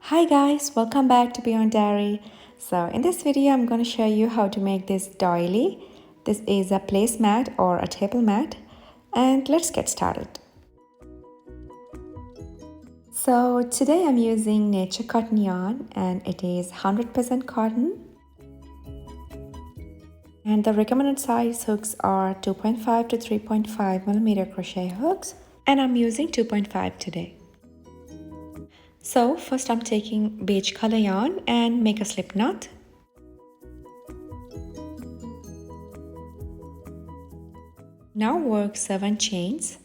Hi guys, welcome back to Beyond Diary. So in this video I'm going to show you how to make this doily. This is a placemat or a table mat, and let's get started. So today I'm using nature cotton yarn and it is 100% cotton. And the recommended size hooks are 2.5 to 3.5 millimeter crochet hooks, and I'm using 2.5 today. So first I'm taking beige color yarn and make a slip knot. Now work 7 chains.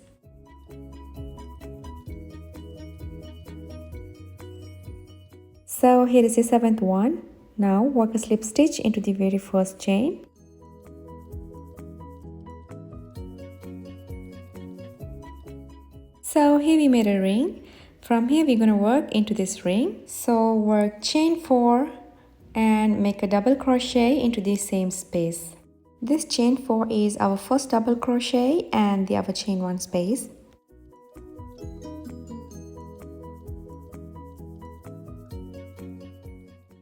So here is the 7th one. Now work a slip stitch into the very first chain. So here we made a ring. From here we're going to work into this ring. So work chain 4 and make a double crochet into the same space. This chain 4 is our first double crochet and the other chain 1 space.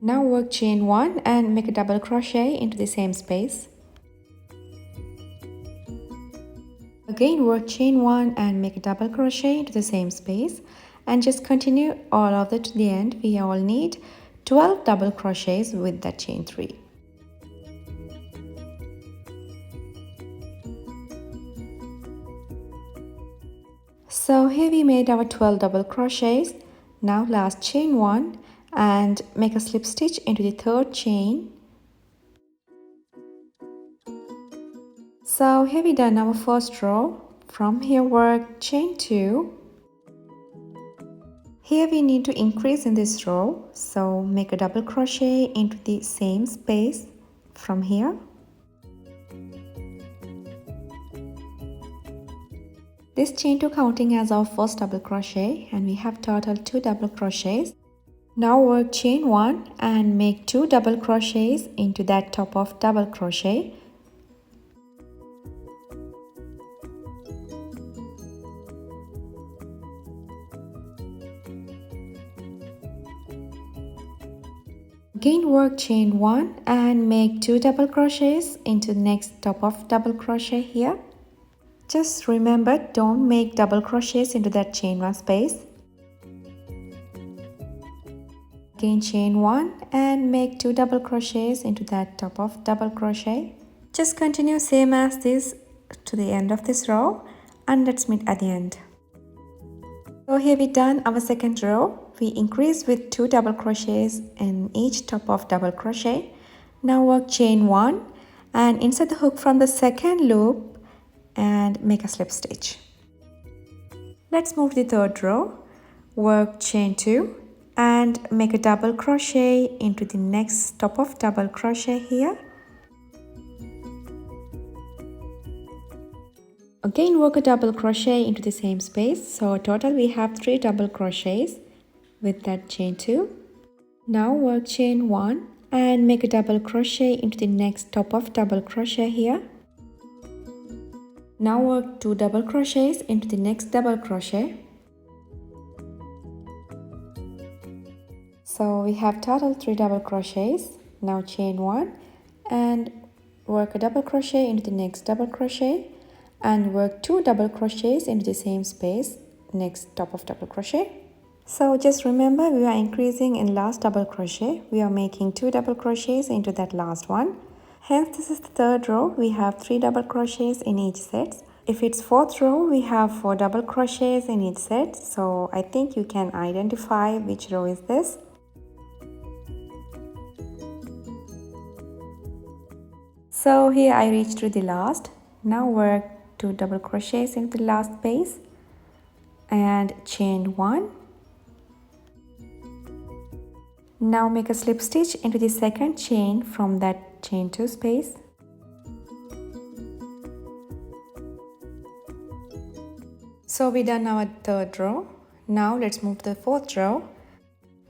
Now work chain 1 and make a double crochet into the same space. Again work chain 1 and make a double crochet into the same space, and just continue all of it to the end. We all need 12 double crochets with that chain 3. So here we made our 12 double crochets. Now last chain 1 and make a slip stitch into the 3rd chain. So here we done our first row. From here work chain 2. Here we need to increase in this row, so make a double crochet into the same space from here. This chain 2 counting as our first double crochet, and we have total 2 double crochets. Now work chain 1 and make 2 double crochets into that top of double crochet. Again work chain 1 and make 2 double crochets into the next top of double crochet here. Just remember, don't make double crochets into that chain 1 space. Again chain 1 and make 2 double crochets into that top of double crochet. Just continue same as this to the end of this row, and let's meet at the end. So here we done our second row. We increase with 2 double crochets in each top of double crochet. Now work chain 1 and insert the hook from the second loop and make a slip stitch. Let's move to the 3rd row. Work chain 2 and make a double crochet into the next top of double crochet here. Again work a double crochet into the same space, so total we have 3 double crochets with that chain 2. Now work chain 1 and make a double crochet into the next top of double crochet here. Now work 2 double crochets into the next double crochet. So we have total 3 double crochets. Now chain 1 and work a double crochet into the next double crochet, and work 2 double crochets into the same space next top of double crochet. So just remember, we are increasing in last double crochet. We are making 2 double crochets into that last one. Hence this is the 3rd row. We have 3 double crochets in each set. If it's 4th row, we have 4 double crochets in each set. So I think you can identify which row is this. So here I reached to the last. Now work 2 double crochets into the last space and chain 1. Now make a slip stitch into the second chain from that chain 2 space. So we done our 3rd row. Now let's move to the 4th row.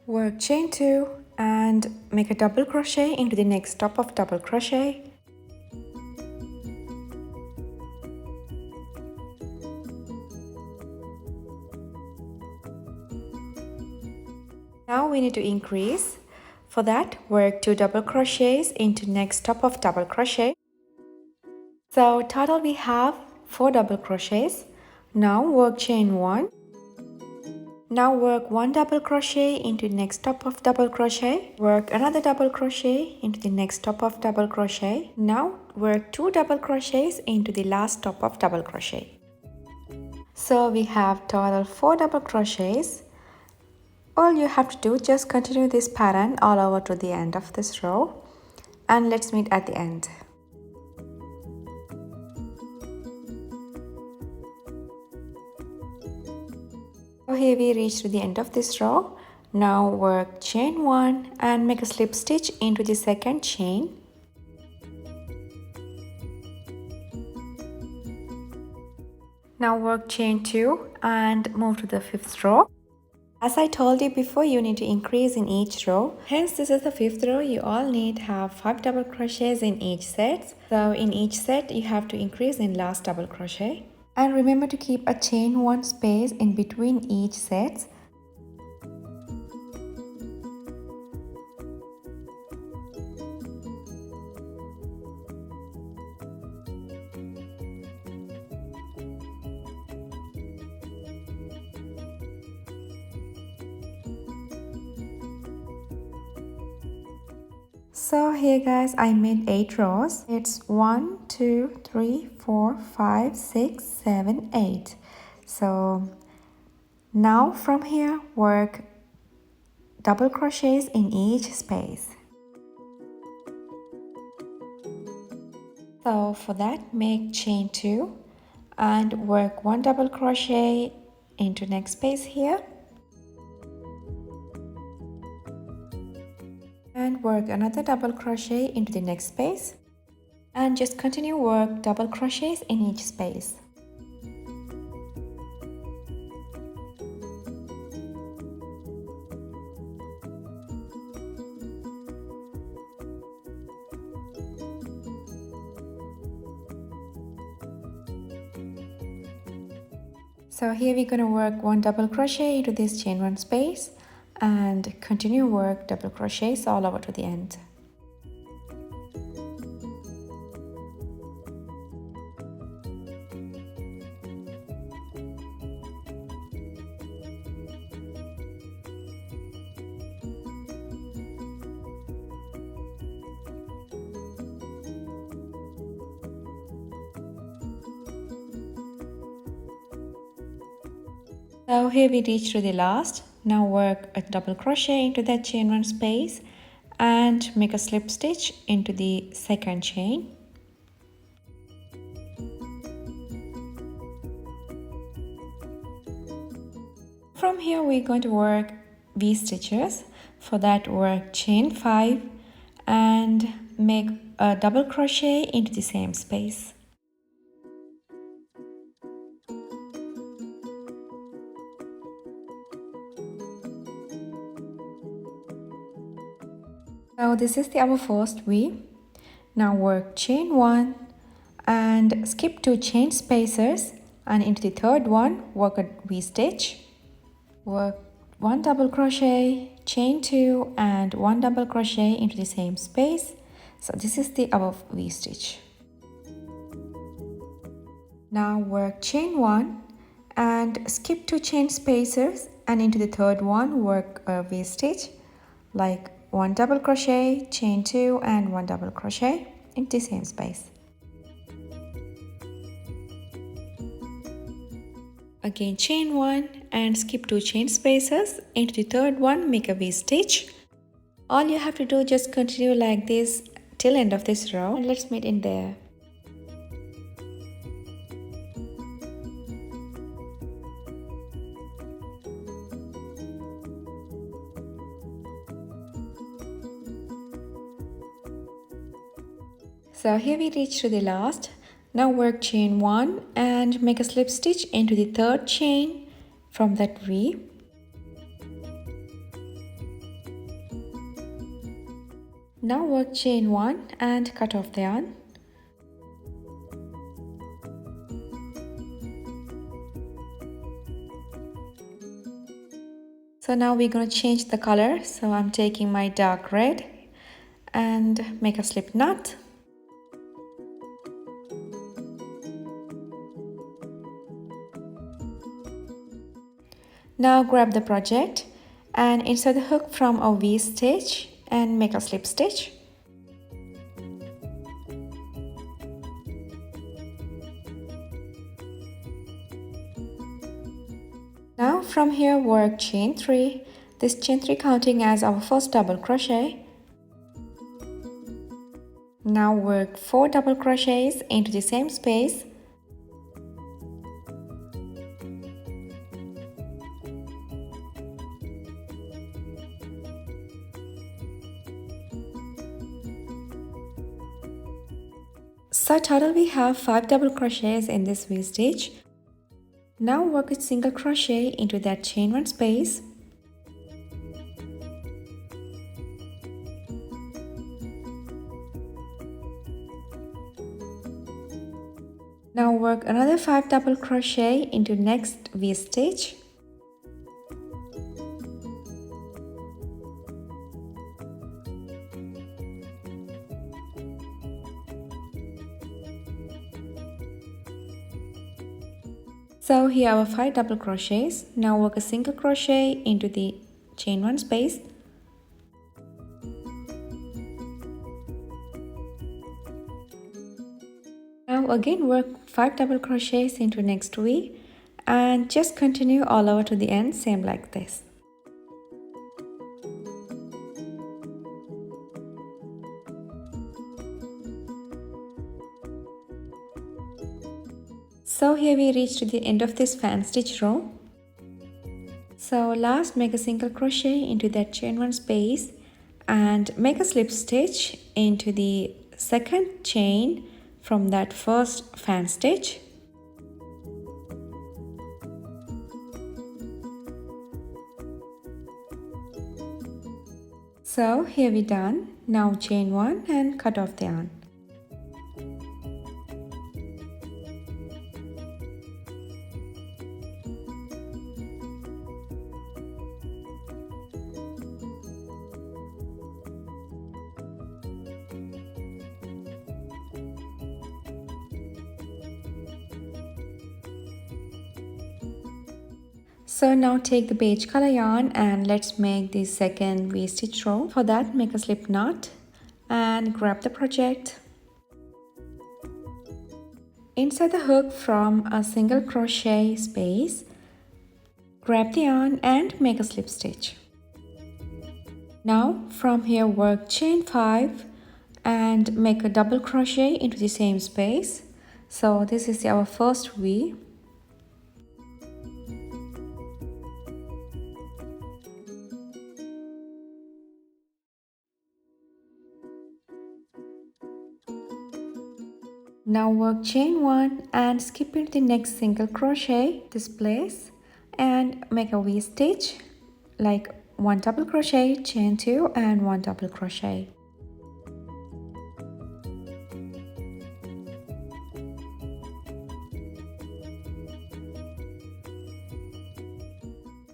Work chain 2 and make a double crochet into the next top of double crochet. Now we need to increase. For that, work 2 double crochets into next top of double crochet. So total we have 4 double crochets. Now work chain 1. Now work 1 double crochet into next top of double crochet. Work another double crochet into the next top of double crochet. Now work 2 double crochets into the last top of double crochet. So we have total 4 double crochets. All you have to do, just continue this pattern all over to the end of this row, and let's meet at the end. So here we reach to the end of this row. Now work chain 1 and make a slip stitch into the second chain. Now work chain 2 and move to the 5th row. As I told you before, you need to increase in each row. Hence, this is the 5th row. You all need to have 5 double crochets in each set. So in each set, you have to increase in last double crochet. And remember to keep a chain 1 space in between each set. So here guys, I made 8 rows. It's 1, 2, 3, 4, 5, 6, 7, 8. So now from here, work double crochets in each space. So for that, make chain 2 and work 1 double crochet into next space here. And work another double crochet into the next space, and just continue work double crochets in each space. So here we're going to work 1 double crochet into this chain 1 space and continue work double crochets all over to the end. So here we reach to the last. Now work a double crochet into that chain 1 space and make a slip stitch into the second chain. From here we're going to work V stitches. For that, work chain 5 and make a double crochet into the same space. So this is our first V. Now work chain 1 and skip 2 chain spaces, and into the third one work a V stitch. Work 1 double crochet, chain 2 and 1 double crochet into the same space. So this is our V stitch. Now work chain 1 and skip 2 chain spaces, and into the third one work a V stitch, like 1 double crochet, chain 2 and 1 double crochet into the same space. Again chain 1 and skip 2 chain spaces, into the third one make a V stitch. All you have to do, just continue like this till end of this row, and let's meet in there. So here we reach to the last. Now work chain 1 and make a slip stitch into the third chain from that V. Now work chain 1 and cut off the yarn. So now we're going to change the color. So I'm taking my dark red and make a slip knot. Now grab the project and insert the hook from a V stitch and make a slip stitch. Now from here work chain 3, this chain 3 counting as our first double crochet. Now work 4 double crochets into the same space. So total we have 5 double crochets in this V stitch. Now work a single crochet into that chain 1 space. Now work another 5 double crochet into next V stitch. So here are 5 double crochets. Now work a single crochet into the chain 1 space. Now again work 5 double crochets into next V and just continue all over to the end, same like this. So here we reach to the end of this fan stitch row. So last make a single crochet into that chain 1 space and make a slip stitch into the second chain from that first fan stitch. So here we done. Now chain 1 and cut off the yarn. So now take the beige color yarn and let's make the second V-stitch row. For that, make a slip knot and grab the project. Insert the hook from a single crochet space. Grab the yarn and make a slip stitch. Now from here work chain 5 and make a double crochet into the same space. So this is our first V. Now work chain 1 and skip into the next single crochet this place and make a V-stitch like 1 double crochet, chain 2 and 1 double crochet.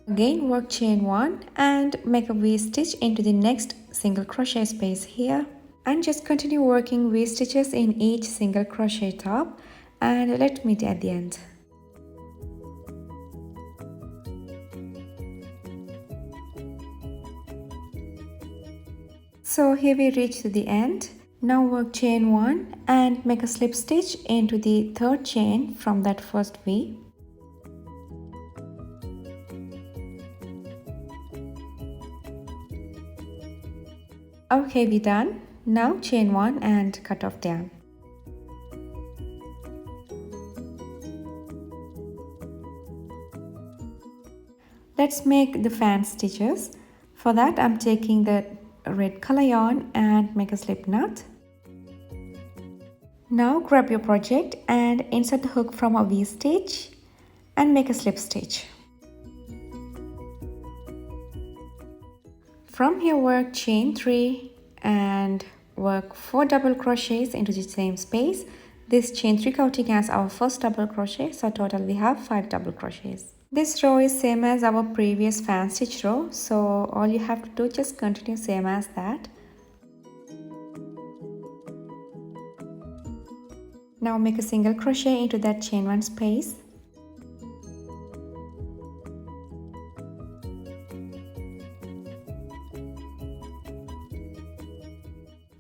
Again work chain 1 and make a V-stitch into the next single crochet space here. And just continue working V-stitches in each single crochet top and let's meet at the end. So here we reach to the end. Now work chain 1 and make a slip stitch into the third chain from that first V. Okay, we're done. Now chain 1 and cut off the yarn. Let's make the fan stitches. For that I'm taking the red color yarn and make a slip knot. Now grab your project and insert the hook from a V-stitch and make a slip stitch. From here work chain 3 and work 4 double crochets into the same space. This chain 3 counting as our first double crochet, so total we have 5 double crochets. This row is same as our previous fan stitch row, so all you have to do, just continue same as that. Now make a single crochet into that chain 1 space.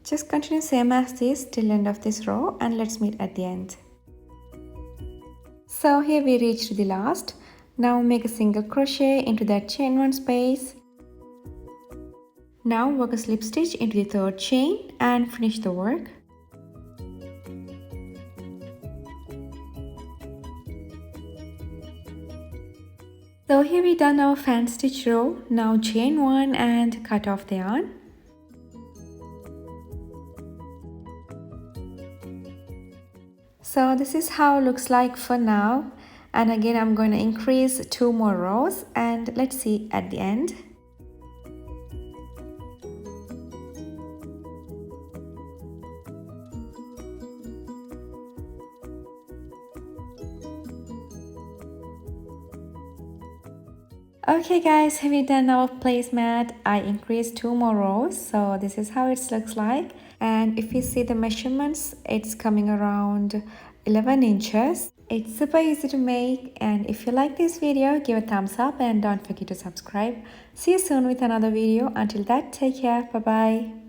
Just continue same as this till end of this row, and let's meet at the end. So here we reached the last. Now make a single crochet into that chain 1 space. Now work a slip stitch into the 3rd chain and finish the work. So here we done our fan stitch row. Now chain 1 and cut off the yarn. So this is how it looks like for now, and again I'm going to increase 2 more rows, and let's see at the end. Okay guys, have we done our placemat? I increased 2 more rows, so this is how it looks like. And if you see the measurements, it's coming around 11 inches. It's super easy to make, and if you like this video, give a thumbs up and don't forget to subscribe. See you soon with another video. Until that, take care. Bye bye.